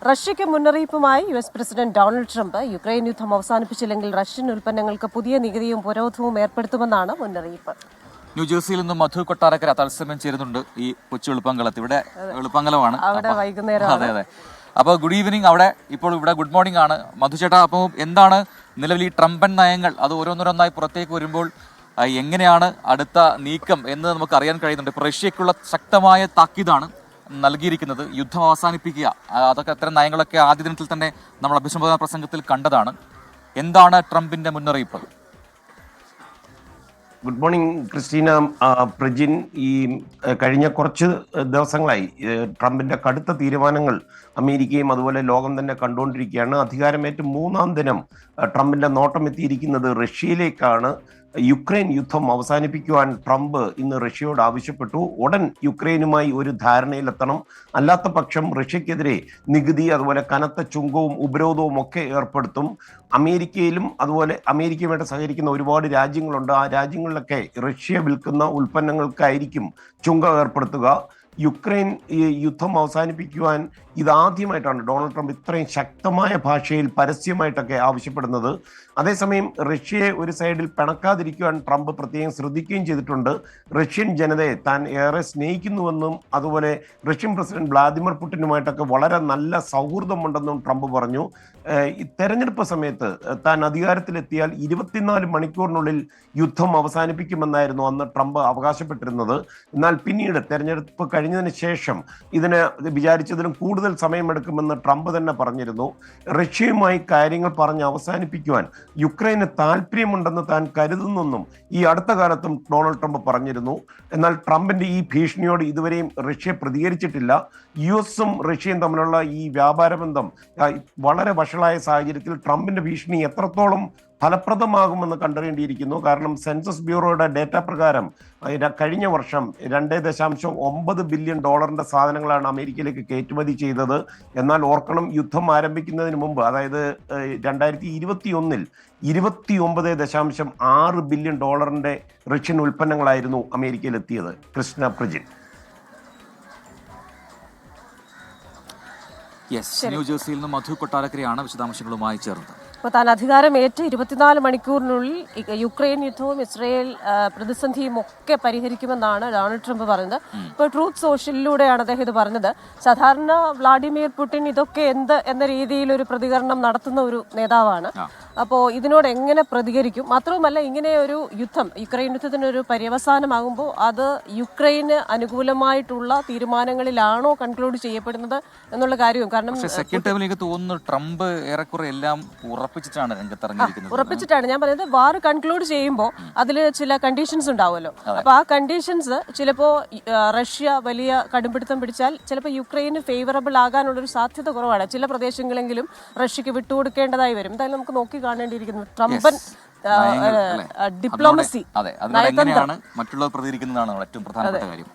റഷ്യയ്ക്ക് മുന്നറിയിപ്പുമായി US president Donald Trump Ukraine യുദ്ധം അവസാനിപ്പിച്ചില്ലെങ്കിൽ Russian ഉൽപ്പന്നങ്ങൾക്ക് പുതിയ നികുതിയും ഉപരോധവും ഏർപ്പെടുത്തുമെന്നാണ് മുന്നറിയിപ്പ്. ന്യൂജേഴ്സിയിൽ നിന്നും മധു കൊട്ടാരക്കര തത്സമയം ചേരുന്നുണ്ട്. ഈ കൊച്ചു എളുപ്പങ്കലത്ത് ഇവിടെ എളുപ്പങ്കലമാണ്. അവിടെ വൈകുന്നേരം. അതെ അതെ. അപ്പോൾ ഗുഡ് ഈവനിങ്. അവിടെ ഇപ്പോൾ ഇവിടെ ഗുഡ് മോർണിംഗ് ആണ് മധു ചേട്ടാ. അപ്പോൾ എന്താണ് നിലവിൽ ഈ ട്രംപൻ നയങ്ങൾ അത് ഓരോന്നോരോന്നായി പുറത്തേക്ക് വരുമ്പോൾ എങ്ങനെയാണ് അടുത്ത നീക്കം എന്ന് നമുക്ക് അറിയാൻ കഴിയുന്നുണ്ട്. ഇപ്പോൾ റഷ്യയ്ക്കുള്ള ശക്തമായ താക്കീതാണ് നൽകിയിരിക്കുന്നത്, യുദ്ധം അവസാനിപ്പിക്കുക. അതൊക്കെ അത്തരം നയങ്ങളൊക്കെ ആദ്യ ദിനത്തിൽ തന്നെ നമ്മൾ അഭിസംബോധന പ്രസംഗത്തിൽ കണ്ടതാണ്. എന്താണ് ട്രംപിന്റെ മുന്നറിയിപ്പ്? Good morning Christina, Prajin. ഈ കഴിഞ്ഞ കുറച്ച് ദിവസങ്ങളായി ട്രംപിന്റെ കടുത്ത തീരുമാനങ്ങൾ അമേരിക്കയും അതുപോലെ ലോകം തന്നെ കണ്ടുകൊണ്ടിരിക്കുകയാണ്. അധികാരമേറ്റ് 3-ാം ദിനം ട്രംപിന്റെ നോട്ടം എത്തിയിരിക്കുന്നത് റഷ്യയിലേക്കാണ്. യുക്രൈൻ യുദ്ധം അവസാനിപ്പിക്കുവാൻ ട്രംപ് ഇന്ന് റഷ്യയോട് ആവശ്യപ്പെട്ടു. ഉടൻ യുക്രൈനുമായി ഒരു ധാരണയിലെത്തണം, അല്ലാത്ത പക്ഷം റഷ്യക്കെതിരെ നികുതി അതുപോലെ കനത്ത ചുങ്കവും ഉപരോധവും ഒക്കെ ഏർപ്പെടുത്തും. അമേരിക്കയിലും അതുപോലെ അമേരിക്കയുമായിട്ട് സഹകരിക്കുന്ന ഒരുപാട് രാജ്യങ്ങളുണ്ട്. ആ രാജ്യങ്ങളിലൊക്കെ റഷ്യ വിൽക്കുന്ന ഉൽപ്പന്നങ്ങൾക്കായിരിക്കും ചുങ്കം ഏർപ്പെടുത്തുക. യുക്രൈൻ യുദ്ധം അവസാനിപ്പിക്കുവാൻ ഇതാദ്യമായിട്ടാണ് ഡൊണാൾഡ് ട്രംപ് ഇത്രയും ശക്തമായ ഭാഷയിൽ പരസ്യമായിട്ടൊക്കെ ആവശ്യപ്പെടുന്നത്. അതേസമയം റഷ്യയെ ഒരു സൈഡിൽ പിണക്കാതിരിക്കുവാൻ ട്രംപ് പ്രത്യേകം ശ്രദ്ധിക്കുകയും ചെയ്തിട്ടുണ്ട്. റഷ്യൻ ജനതയെ താൻ ഏറെ സ്നേഹിക്കുന്നുവെന്നും അതുപോലെ റഷ്യൻ പ്രസിഡന്റ് വ്ളാദിമിർ പുടിനുമായിട്ടൊക്കെ വളരെ നല്ല സൗഹൃദമുണ്ടെന്നും ട്രംപ് പറഞ്ഞു. ഈ തെരഞ്ഞെടുപ്പ് സമയത്ത് താൻ അധികാരത്തിലെത്തിയാൽ 24 മണിക്കൂറിനുള്ളിൽ യുദ്ധം അവസാനിപ്പിക്കുമെന്നായിരുന്നു അന്ന് ട്രംപ് അവകാശപ്പെട്ടിരുന്നത്. എന്നാൽ പിന്നീട് തെരഞ്ഞെടുപ്പ് കഴിഞ്ഞതിന് ശേഷം ഇതിന് വിചാരിച്ചതിലും കൂടുതൽ സമയമെടുക്കുമെന്ന് ട്രംപ് തന്നെ പറഞ്ഞിരുന്നു. റഷ്യയുമായി കാര്യങ്ങൾ പറഞ്ഞ് അവസാനിപ്പിക്കുവാൻ യുക്രൈന് താല്പര്യമുണ്ടെന്ന് താൻ കരുതുന്നെന്നും ഈ അടുത്ത കാലത്തും ഡൊണാൾഡ് ട്രംപ് പറഞ്ഞിരുന്നു. എന്നാൽ ട്രംപിന്റെ ഈ ഭീഷണിയോട് ഇതുവരെയും റഷ്യ പ്രതികരിച്ചിട്ടില്ല. യുഎസും റഷ്യയും തമ്മിലുള്ള ഈ വ്യാപാര ബന്ധം വളരെ വഷളായ സാഹചര്യത്തിൽ ട്രംപിന്റെ ഭീഷണി എത്രത്തോളം ഫലപ്രദമാകുമെന്ന് കണ്ടറിയേണ്ടിയിരിക്കുന്നു. കാരണം സെൻസസ് ബ്യൂറോയുടെ ഡേറ്റ പ്രകാരം കഴിഞ്ഞ വർഷം 2.9 ബില്യൺ ഡോളറിന്റെ സാധനങ്ങളാണ് അമേരിക്കയിലേക്ക് കയറ്റുമതി ചെയ്തത്. എന്നാൽ ഓർക്കണം, യുദ്ധം ആരംഭിക്കുന്നതിന് മുമ്പ്, അതായത് 2021 29.6 ബില്യൺ ഡോളറിന്റെ റഷ്യൻ ഉൽപ്പന്നങ്ങളായിരുന്നു അമേരിക്കയിൽ എത്തിയത്. കൃഷ്ണ, പ്രജിൻ. ന്യൂജേഴ്സിയിൽ നിന്ന് മധു കൊട്ടാരക്കരയാണ് വിശദാംശങ്ങളുമായി ചേർന്നത്. ഇപ്പോൾ താൻ അധികാരമേറ്റ് 24 മണിക്കൂറിനുള്ളിൽ യുക്രൈൻ യുദ്ധവും ഇസ്രയേൽ പ്രതിസന്ധിയും ഒക്കെ പരിഹരിക്കുമെന്നാണ് ഡൊണാൾഡ് ട്രംപ് പറയുന്നത്. ഇപ്പോൾ ട്രൂത്ത് സോഷ്യലിലൂടെയാണ് അദ്ദേഹം ഇത് പറഞ്ഞത്. സാധാരണ വ്ളാഡിമിർ പുടിൻ ഇതൊക്കെ എന്ന രീതിയിൽ ഒരു പ്രതികരണം നടത്തുന്ന ഒരു നേതാവാണ്. അപ്പോൾ ഇതിനോട് എങ്ങനെ പ്രതികരിക്കും? മാത്രവുമല്ല, ഇങ്ങനെ ഒരു യുദ്ധം, യുക്രൈൻ യുദ്ധത്തിനൊരു പര്യവസാനമാകുമ്പോൾ അത് യുക്രൈന് അനുകൂലമായിട്ടുള്ള തീരുമാനങ്ങളിലാണോ കൺക്ലൂഡ് ചെയ്യപ്പെടുന്നത് എന്നുള്ള കാര്യവും. കാരണം സെക്കൻഡ് ടൈമിൽ എനിക്ക് തോന്നുന്നു ട്രംപ് ഏറെക്കുറെ എല്ലാം ഉറപ്പിച്ചിട്ടാണ് രംഗത്തിറങ്ങിയിരിക്കുന്നത്. ഉറപ്പിച്ചിട്ടാണ് ഞാൻ പറയുന്നത്. വാർ കൺക്ലൂഡ് ചെയ്യുമ്പോൾ അതിൽ ചില കണ്ടീഷൻസ് ഉണ്ടാവുമല്ലോ. അപ്പോൾ ആ കണ്ടീഷൻസ് ചിലപ്പോൾ റഷ്യ വലിയ കടുംപിടുത്തം പിടിച്ചാൽ ചിലപ്പോൾ യുക്രൈന് ഫേവറബിൾ ആകാനുള്ളൊരു സാധ്യത കുറവാണ്. ചില പ്രദേശങ്ങളെങ്കിലും റഷ്യക്ക് വിട്ടുകൊടുക്കേണ്ടതായി വരും. എന്തായാലും നമുക്ക് നോക്കി കാണേണ്ടിയിരിക്കുന്നു ട്രംപൻ ഡിപ്ലോമസി, എങ്ങനെയാണ് മറ്റുള്ളവർ പ്രതികരിക്കുന്നതാണ് ഏറ്റവും പ്രധാനപ്പെട്ട കാര്യം.